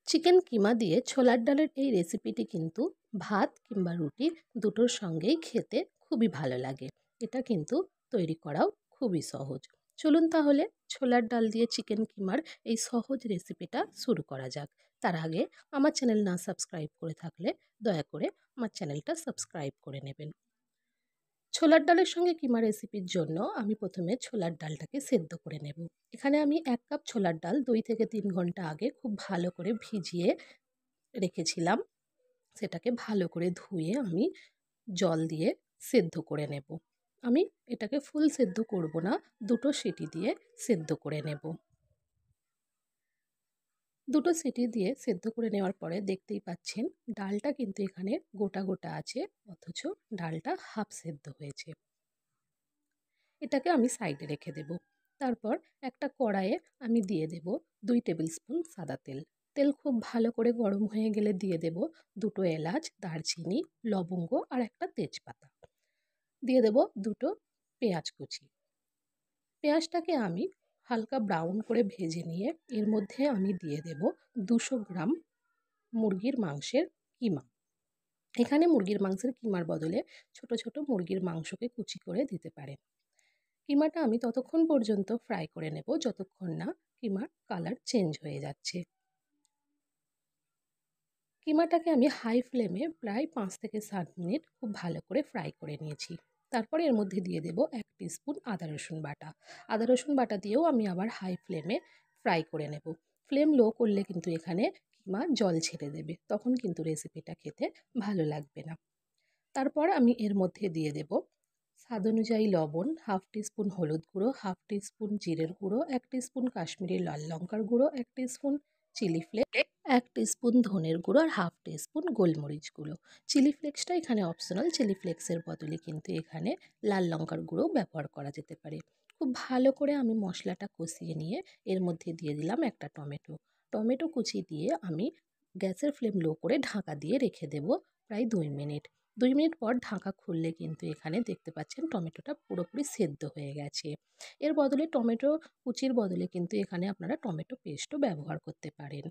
Chicken কিমা দিয়ে ছোলার ডালের এই রেসিপিটি কিন্তু ভাত কিংবা রুটি দুটোর সঙ্গেই খেতে খুবই ভালো লাগে। এটা কিন্তু তৈরি করাও খুবই সহজ। চলুন তাহলে ছোলার ডাল দিয়ে চিকেন কিমার এই সহজ রেসিপিটা শুরু করা যাক। তার আগে আমার চ্যানেল না সাবস্ক্রাইব করে থাকলে দয়া করে আমার চ্যানেলটা সাবস্ক্রাইব করে নেবেন। ছোলার ডালের সঙ্গে কিমা রেসিপির জন্য আমি প্রথমে ছোলার ডালটাকে সেদ্ধ করে নেব। এখানে আমি 1 কাপ ছোলার ডাল 2 থেকে 3 ঘন্টা আগে খুব ভালো করে ভিজিয়ে রেখেছিলাম। সেটাকে ভালো করে ধুয়ে আমি জল দিয়ে সেদ্ধ করে নেব। আমি এটাকে ফুল সেদ্ধ করব না, 2টো সিটি দিয়ে সেদ্ধ করে নেব। 2টো সিটি দিয়ে সেদ্ধ করে নেওয়ার পরে দেখতেই পাচ্ছেন ডালটা কিন্তু এখানে গোটা গোটা আছে, অথচ ডালটা হাফ সেদ্ধ হয়েছে। এটাকে আমি সাইডে রেখে দেব। তারপর একটা কড়াইয়ে আমি দিয়ে দেব 2 টেবিল স্পুন সাদা তেল। তেল খুব ভালো করে গরম হয়ে গেলে দিয়ে দেব 2টো এলাচ, দারচিনি, লবঙ্গ আর একটা তেজপাতা। দিয়ে দেব 2টো পেঁয়াজ কুচি। পেঁয়াজটাকে আমি হালকা ব্রাউন করে ভেজে নিয়ে এর মধ্যে আমি দিয়ে দেব 200 গ্রাম মুরগির মাংসের কিমা। এখানে মুরগির মাংসের কিমার বদলে ছোট ছোট মুরগির মাংসকে কুচি করে দিতে পারেন। কিমাটা আমি ততক্ষণ পর্যন্ত ফ্রাই করে নেব যতক্ষণ না কিমার কালার চেঞ্জ হয়ে যাচ্ছে। কিমাটাকে আমি হাই ফ্লেমে প্রায় 5 থেকে 7 মিনিট খুব ভালো করে ফ্রাই করে নিয়েছি। তারপরে এর মধ্যে দিয়ে দেব 1 টিস্পুন আদা রসুন বাটা। আদা রসুন বাটা দিয়েও আমি আবার হাই ফ্লেমে ফ্রাই করে নেব। ফ্লেম লো করলে কিন্তু এখানে কিমা জল ছেড়ে দেবে, তখন কিন্তু রেসিপিটা খেতে ভালো লাগবে না। তারপর আমি এর মধ্যে দিয়ে দেব স্বাদ অনুযায়ী লবণ, হাফ টিস্পুন হলুদ গুঁড়ো, হাফ টিস্পুন জিরের গুঁড়ো, 1 টিস্পুন কাশ্মীরি লাল লঙ্কার গুঁড়ো, 1 টিস্পুন চিলি ফ্লেক্স, 1 টিস্পুন ধনের গুঁড়ো আর হাফ টিস্পুন গোলমরিচ গুঁড়ো। চিলি ফ্লেক্সটা এখানে অপশনাল, চিলি ফ্লেক্সের বদলে কিন্তু এখানে লাল লঙ্কার গুঁড়ো ব্যবহার করা যেতে পারে। খুব ভালো করে আমি মশলাটা কষিয়ে নিয়ে এর মধ্যে দিয়ে দিলাম একটা টমেটো। টমেটো কুচি দিয়ে আমি গ্যাসের ফ্লেম লো করে ঢাকা দিয়ে রেখে দেব প্রায় 2 মিনিট। 2 মিনিট পর ঢাকা খুললে কিন্তু এখানে দেখতে পাচ্ছেন টমেটোটা পুরোপুরি সেদ্ধ হয়ে গেছে। এর বদলে টমেটো কুচির বদলে কিন্তু এখানে আপনারা টমেটো পেস্টও ব্যবহার করতে পারেন।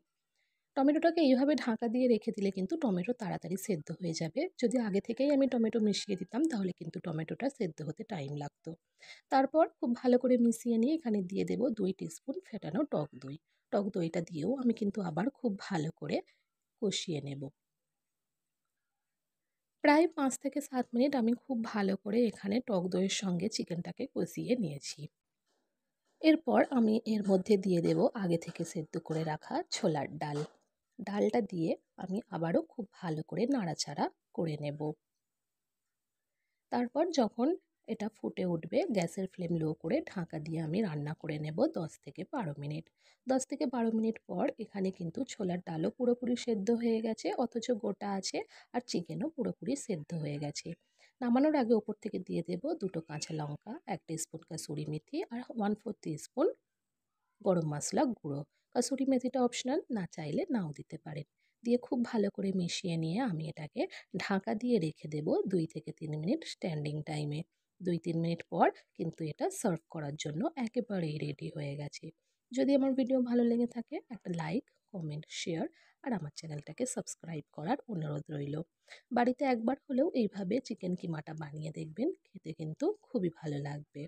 টমেটোটাকে এইভাবে ঢাকা দিয়ে রেখে দিলে কিন্তু টমেটো তাড়াতাড়ি সেদ্ধ হয়ে যাবে। যদি আগে থেকেই আমি টমেটো মিশিয়ে দিতাম তাহলে কিন্তু টমেটোটা সেদ্ধ হতে টাইম লাগতো। তারপর খুব ভালো করে মিশিয়ে নিয়ে এখানে দিয়ে দেব 2 টিস্পুন ফেটানো টক দই। টক দইটা দিয়েও আমি কিন্তু আবার খুব ভালো করে কষিয়ে নেব। প্রায় 5 থেকে 7 মিনিট আমি খুব ভালো করে এখানে টক দইয়ের সঙ্গে চিকেনটাকে কষিয়ে নিয়েছি। এরপর আমি এর মধ্যে দিয়ে দেব আগে থেকে সেদ্ধ করে রাখা ছোলার ডাল। ডালটা দিয়ে আমি আবারও খুব ভালো করে নাড়াচাড়া করে নেব। তারপর যখন এটা ফুটে উঠবে গ্যাসের ফ্লেম লো করে ঢাকা দিয়ে আমি রান্না করে নেব 10 থেকে 12 মিনিট। 10 থেকে 12 মিনিট পর এখানে কিন্তু ছোলার ডালও পুরোপুরি সেদ্ধ হয়ে গেছে, অথচ গোটা আছে, আর চিকেনও পুরোপুরি সেদ্ধ হয়ে গেছে। নামানোর আগে ওপর থেকে দিয়ে দেব 2টো কাঁচা লঙ্কা, 1 টিস্পুন কাসুরি মেথি আর 1/4 টিস্পুন গরম মশলা গুঁড়ো। কাসুরি মেথিটা অপশনাল, না চাইলে নাও দিতে পারেন। দিয়ে খুব ভালো করে মিশিয়ে নিয়ে আমি এটাকে ঢাকা দিয়ে রেখে দেব 2 থেকে 3 মিনিট স্ট্যান্ডিং টাইমে। 2-3 মিনিট পর কিন্তু এটা সার্ভ করার জন্য একেবারেই রেডি হয়ে গেছে। যদি আমার ভিডিও ভালো লেগে থাকে একটা লাইক, কমেন্ট, শেয়ার আর আমার চ্যানেলটাকে সাবস্ক্রাইব করার অনুরোধ রইল। বাড়িতে একবার হলেও এইভাবে চিকেন কিমাটা বানিয়ে দেখবেন, খেতে কিন্তু খুবই ভালো লাগবে।